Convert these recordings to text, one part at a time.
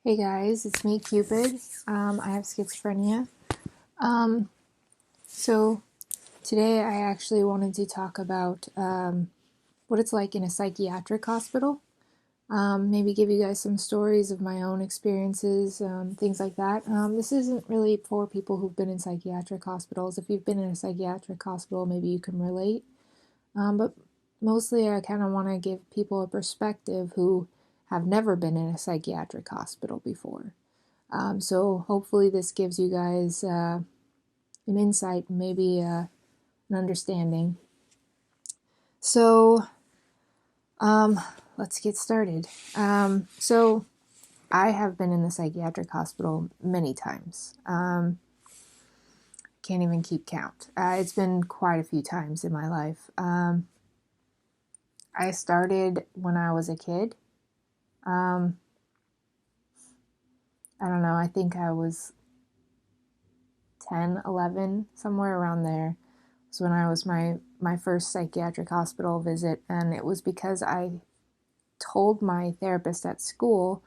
Hey guys, it's me, Cupid. I have schizophrenia. Um, so today I actually wanted to talk about what it's like in a psychiatric hospital. Maybe give you guys some stories of my own experiences, things like that. This isn't really for people who've been in psychiatric hospitals. If you've been in a psychiatric hospital, maybe you can relate. But mostly I kind of want to give people a perspective who have never been in a psychiatric hospital before. So hopefully this gives you guys an insight, maybe an understanding. So um, let's get started. So I have been in the psychiatric hospital many times. Can't even keep count. It's been quite a few times in my life. I started when I was a kid. Um, I don't know, I think I was 10, 11, somewhere around there. So when I was my first psychiatric hospital visit, and it was because I told my therapist at school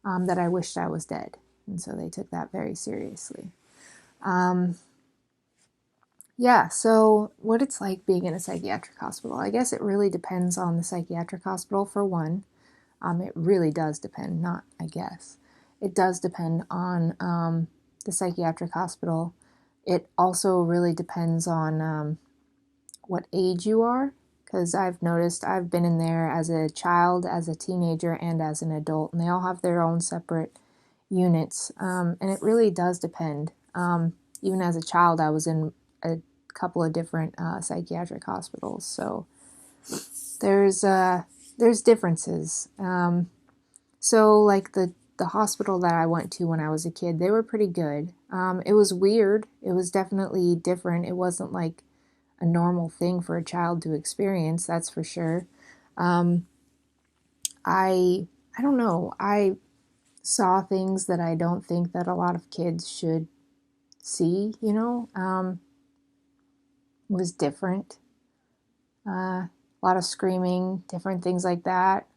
that I wished I was dead, and so they took that very seriously. Um, yeah, so what it's like being in a psychiatric hospital, I guess it really depends on the psychiatric hospital for one. It really does depend, not I guess. It does depend on the psychiatric hospital. It also really depends on what age you are, because I've noticed I've been in there as a child, as a teenager, and as an adult, and they all have their own separate units, and it really does depend. Even as a child, I was in a couple of different psychiatric hospitals, so there's there's differences. So like the hospital that I went to when I was a kid, they were pretty good. It was weird. It was definitely different. It wasn't like a normal thing for a child to experience, that's for sure. Um, I don't know. I saw things that I don't think that a lot of kids should see. It was different. A lot of screaming, different things like that.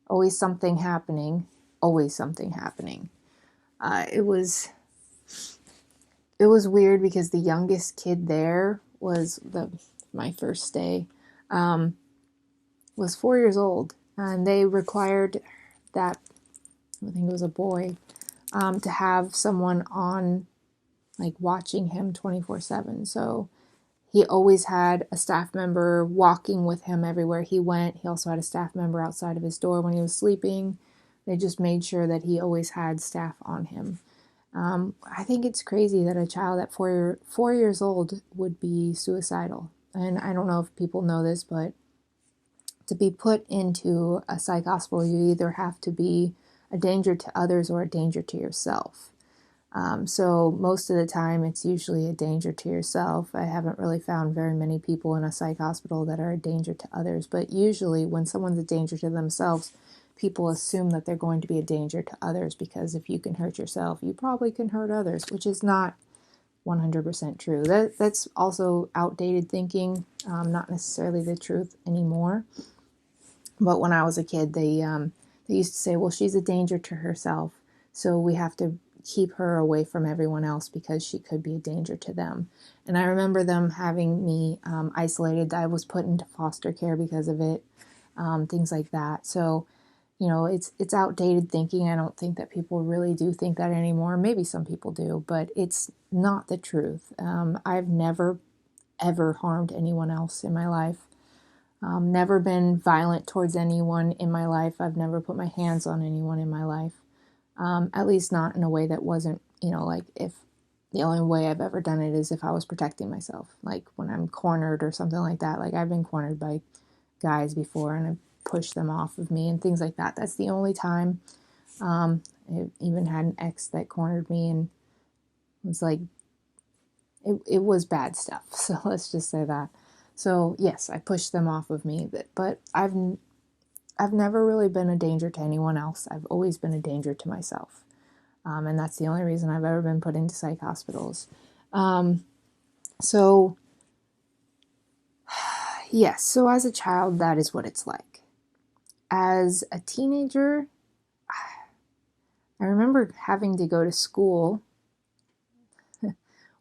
Always something happening. Always something happening. It was weird because the youngest kid there was my first day. Um, was 4 years old, and they required that, I think it was a boy, to have someone on, like, watching him 24/7. So he always had a staff member walking with him everywhere he went. He also had a staff member outside of his door when he was sleeping. They just made sure that he always had staff on him. I think it's crazy that a child at 4 years old would be suicidal. And I don't know if people know this, but to be put into a psych hospital, you either have to be a danger to others or a danger to yourself. So most of the time, it's usually a danger to yourself. I haven't really found very many people in a psych hospital that are a danger to others, but usually when someone's a danger to themselves, people assume that they're going to be a danger to others, because if you can hurt yourself, you probably can hurt others, which is not 100% true. That's also outdated thinking, not necessarily the truth anymore. But when I was a kid, they used to say, well, she's a danger to herself, so we have to keep her away from everyone else because she could be a danger to them. And I remember them having me isolated. I was put into foster care because of it, things like that. So, it's outdated thinking. I don't think that people really do think that anymore. Maybe some people do, but it's not the truth. I've never, ever harmed anyone else in my life. Never been violent towards anyone in my life. I've never put my hands on anyone in my life. At least not in a way that wasn't, like, if the only way I've ever done it is if I was protecting myself, like when I'm cornered or something like that. Like, I've been cornered by guys before, and I've pushed them off of me and things like that. That's the only time. I even had an ex that cornered me, and it was like, it was bad stuff. So let's just say that. So yes, I pushed them off of me, but I've never really been a danger to anyone else. I've always been a danger to myself. And that's the only reason I've ever been put into psych hospitals. So, yes, so as a child, that is what it's like. As a teenager, I remember having to go to school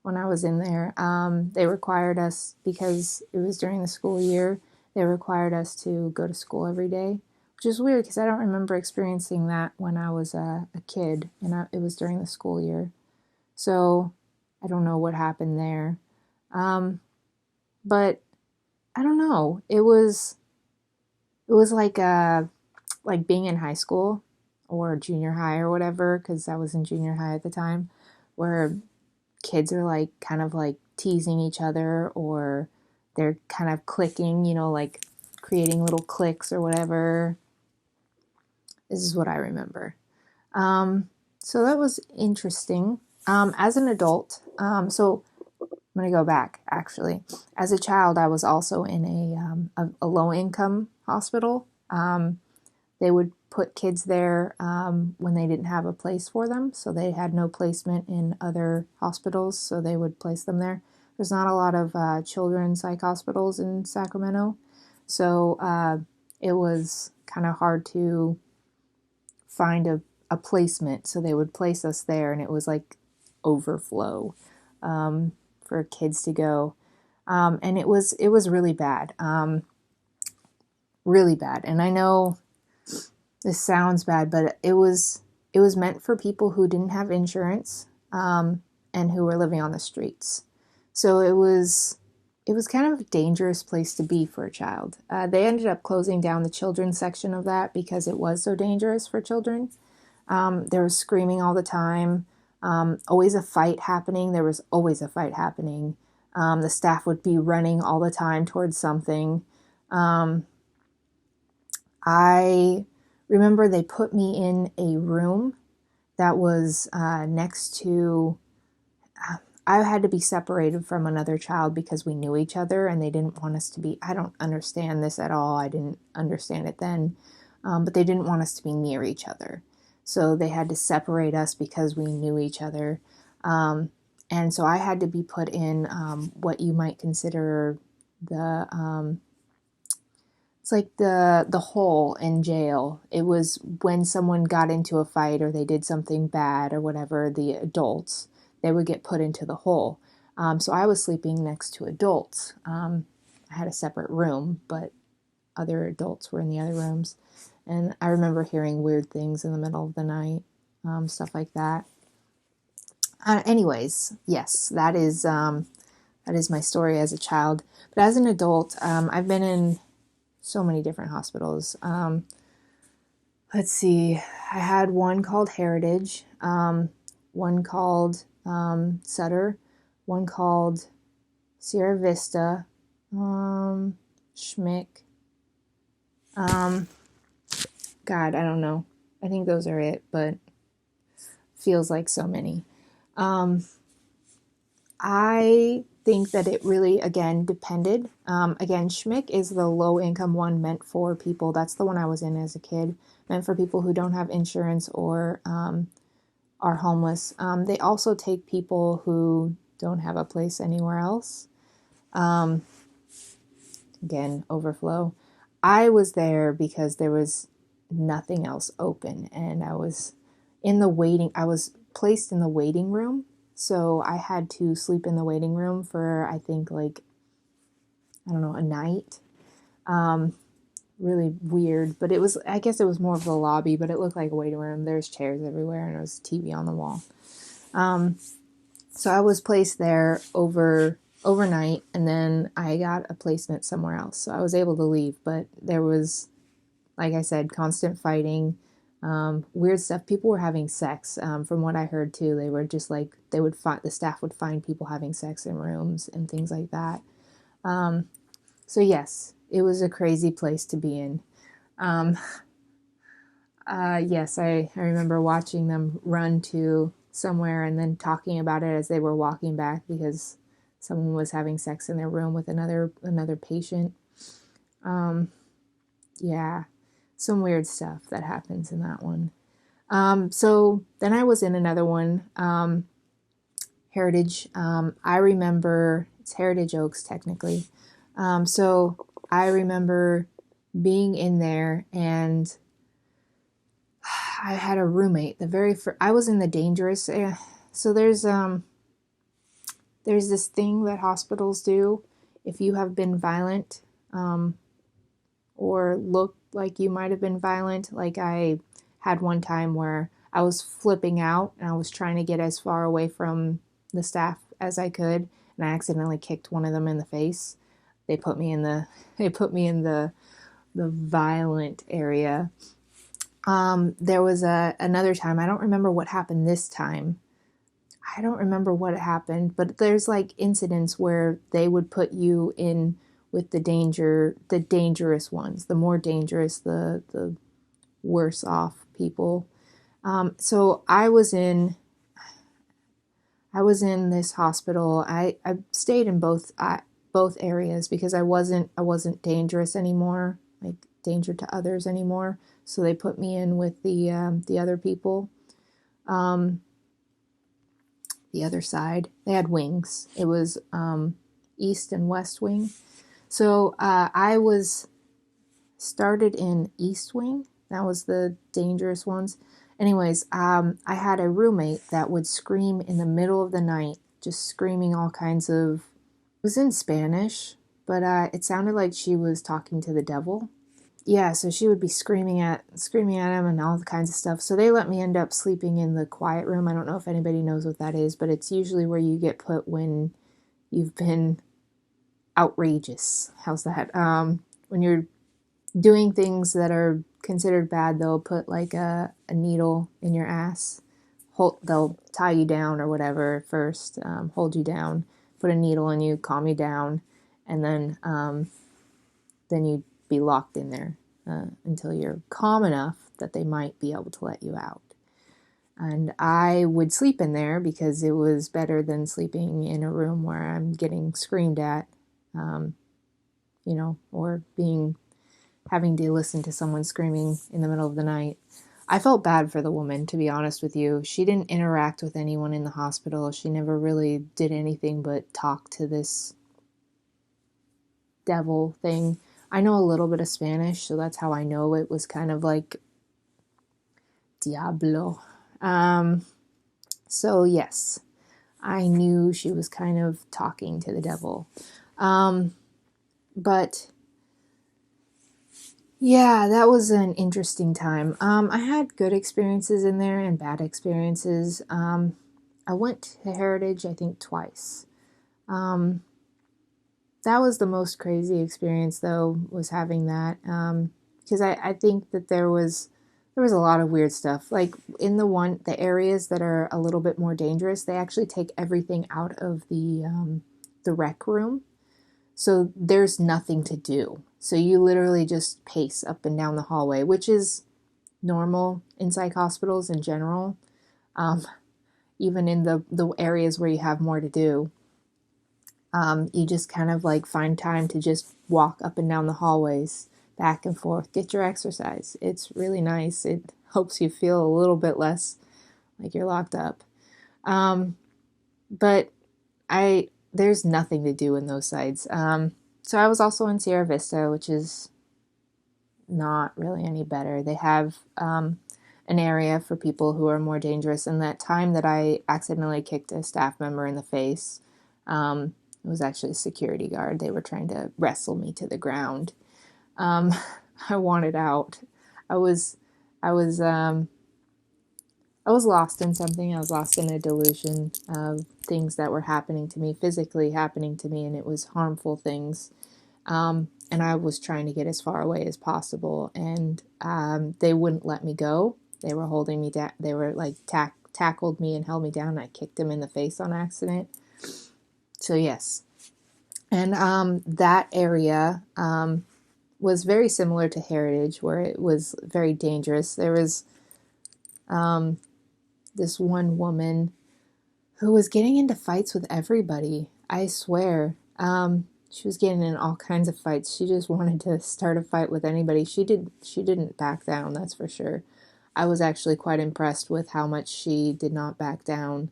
when I was in there. They required us, because it was during the school year, they required us to go to school every day, which is weird because I don't remember experiencing that when I was a kid, and it was during the school year. So I don't know what happened there. But I don't know. It was like being in high school or junior high or whatever, because I was in junior high at the time, where kids are like kind of like teasing each other, or they're kind of clicking, like creating little cliques or whatever. This is what I remember. So that was interesting. As an adult, so I'm going to go back actually. As a child, I was also in a low income hospital. They would put kids there when they didn't have a place for them. So they had no placement in other hospitals, so they would place them there. There's not a lot of children's psych hospitals in Sacramento. So it was kind of hard to find a placement. So they would place us there, and it was like overflow for kids to go. And it was really bad. Really bad. And I know this sounds bad, but it was meant for people who didn't have insurance, and who were living on the streets. So it was kind of a dangerous place to be for a child. They ended up closing down the children's section of that because it was so dangerous for children. There was screaming all the time, always a fight happening. There was always a fight happening. The staff would be running all the time towards something. I remember they put me in a room that was next to. I had to be separated from another child because we knew each other, and they didn't want us to be. I don't understand this at all. I didn't understand it then, but they didn't want us to be near each other. So they had to separate us because we knew each other. And so I had to be put in what you might consider it's like the hole in jail. It was when someone got into a fight or they did something bad or whatever, the adults, they would get put into the hole. So I was sleeping next to adults. I had a separate room, but other adults were in the other rooms. And I remember hearing weird things in the middle of the night, stuff like that. Anyways, yes, that is my story as a child. But as an adult, I've been in so many different hospitals. Let's see. I had one called Heritage, one called Sutter, one called Sierra Vista, Schmick. God, I don't know. I think those are it, but feels like so many. I think that it really, again, depended. Again, Schmick is the low-income one meant for people. That's the one I was in as a kid, meant for people who don't have insurance or are homeless. They also take people who don't have a place anywhere else. Again, overflow. I was there because there was nothing else open, and I was placed in the waiting room. So I had to sleep in the waiting room for, I think, like, I don't know, a night. Really weird, but I guess it was more of the lobby, but it looked like a waiting room. There's chairs everywhere, and there was TV on the wall. So I was placed there overnight, and then I got a placement somewhere else. So I was able to leave, but there was, like I said, constant fighting, weird stuff. People were having sex. From what I heard too, they were just like, the staff would find people having sex in rooms and things like that. So yes, it was a crazy place to be in. Yes, I remember watching them run to somewhere and then talking about it as they were walking back because someone was having sex in their room with another patient. Yeah, some weird stuff that happens in that one. So then I was in another one, Heritage. I remember, it's Heritage Oaks technically. So I remember being in there, and I had a roommate. The very first, I was in the dangerous area. So there's this thing that hospitals do if you have been violent, or look like you might have been violent. Like I had one time where I was flipping out and I was trying to get as far away from the staff as I could, and I accidentally kicked one of them in the face. They put me in the they put me in the violent area. There was another time. I don't remember what happened this time. I don't remember what happened, but there's like incidents where they would put you in with the dangerous ones, the more dangerous, the worse off people. So I was in this hospital. I stayed in both areas because I wasn't dangerous anymore, like danger to others anymore. So they put me in with the other people. Um, the other side. They had wings. It was east and west wing. So I was started in east wing. That was the dangerous ones. Anyways, I had a roommate that would scream in the middle of the night, just screaming all kinds of. It was in Spanish, but it sounded like she was talking to the devil. Yeah, so she would be screaming at him and all kinds of stuff. So they let me end up sleeping in the quiet room. I don't know if anybody knows what that is, but it's usually where you get put when you've been outrageous. How's that? When you're doing things that are considered bad, they'll put like a needle in your ass. They'll tie you down or whatever first, hold you down, put a needle in you, calm you down, and then you'd be locked in there until you're calm enough that they might be able to let you out. And I would sleep in there because it was better than sleeping in a room where I'm getting screamed at, or having to listen to someone screaming in the middle of the night. I felt bad for the woman, to be honest with you. She didn't interact with anyone in the hospital. She never really did anything but talk to this devil thing. I know a little bit of Spanish, so that's how I know it was kind of like Diablo. So yes, I knew she was kind of talking to the devil. But yeah, that was an interesting time. I had good experiences in there and bad experiences. I went to Heritage, I think, twice. That was the most crazy experience, though, was having that. Because I think that there was a lot of weird stuff. Like in the areas that are a little bit more dangerous, they actually take everything out of the rec room. So there's nothing to do. So you literally just pace up and down the hallway, which is normal in psych hospitals in general. Even in the areas where you have more to do. You just kind of like find time to just walk up and down the hallways, back and forth, get your exercise. It's really nice. It helps you feel a little bit less like you're locked up. But there's nothing to do in those sites. So I was also in Sierra Vista, which is not really any better. They have an area for people who are more dangerous. And that time that I accidentally kicked a staff member in the face, it was actually a security guard. They were trying to wrestle me to the ground. I wanted out. I was, I was, I was lost in something. I was lost in a delusion of things that were happening to me, physically happening to me, and it was harmful things. And I was trying to get as far away as possible, and they wouldn't let me go. They were holding me down. They were like tackled me and held me down. And I kicked them in the face on accident. So yes, and that area was very similar to Heritage, where it was very dangerous. There was this one woman who was getting into fights with everybody. I swear. She was getting in all kinds of fights. She just wanted to start a fight with anybody. She didn't back down, that's for sure. I was actually quite impressed with how much she did not back down.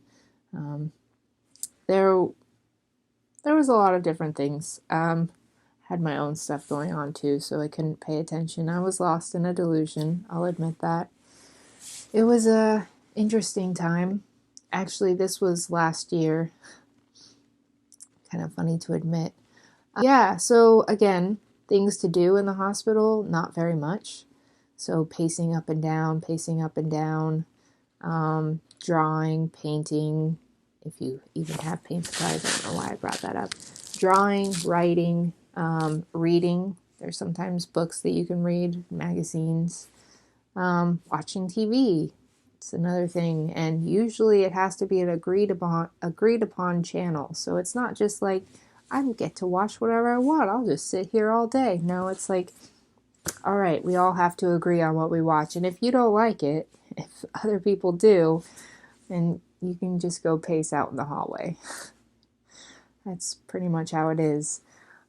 There was a lot of different things. Had my own stuff going on too, so I couldn't pay attention. I was lost in a delusion, I'll admit that. It was a interesting time. Actually, this was last year. Kind of funny to admit. Yeah, so again, things to do in the hospital, not very much. So pacing up and down, drawing, painting, if you even have paint supplies. I don't know why I brought that up. Drawing, writing, reading. There's sometimes books that you can read, magazines, watching TV. It's another thing, and usually it has to be an agreed upon channel. So it's not just like I get to watch whatever I want. I'll just sit here all day. No, it's like, all right, we all have to agree on what we watch, and if you don't like it, if other people do, then you can just go pace out in the hallway. That's pretty much how it is.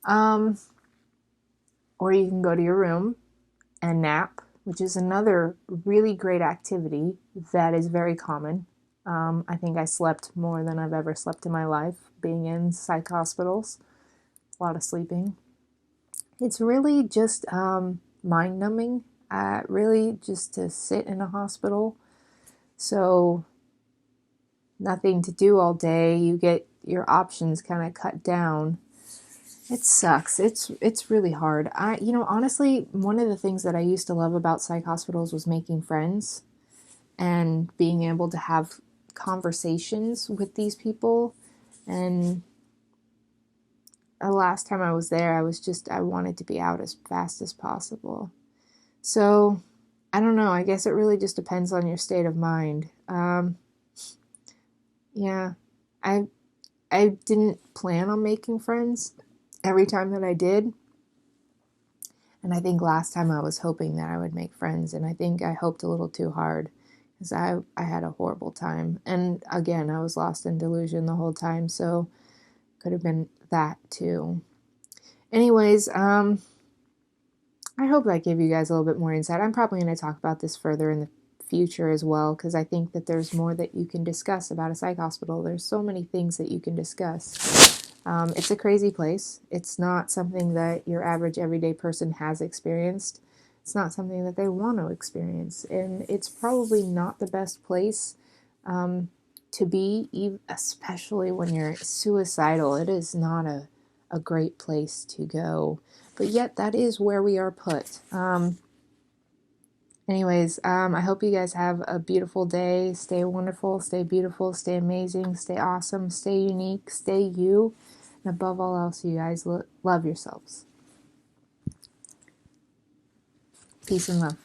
Or you can go to your room and nap, which is another really great activity that is very common. I think I slept more than I've ever slept in my life being in psych hospitals. A lot of sleeping. It's really just mind-numbing, really just to sit in a hospital. So nothing to do all day. You get your options kind of cut down. It sucks. It's really hard. Honestly, one of the things that I used to love about psych hospitals was making friends and being able to have conversations with these people. And the last time I was there, I wanted to be out as fast as possible. So, I don't know. I guess it really just depends on your state of mind. Yeah, I didn't plan on making friends every time that I did. And I think last time I was hoping that I would make friends, and I think I hoped a little too hard because I had a horrible time. And again, I was lost in delusion the whole time, so could have been that too. Anyways, I hope that gave you guys a little bit more insight. I'm probably going to talk about this further in the future as well, because I think that there's more that you can discuss about a psych hospital. There's so many things that you can discuss. It's a crazy place. It's not something that your average everyday person has experienced. It's not something that they want to experience. And it's probably not the best place to be, especially when you're suicidal. It is not a great place to go. But yet, that is where we are put. Anyways, I hope you guys have a beautiful day. Stay wonderful, stay beautiful, stay amazing, stay awesome, stay unique, stay you. And above all else, you guys love yourselves. Peace and love.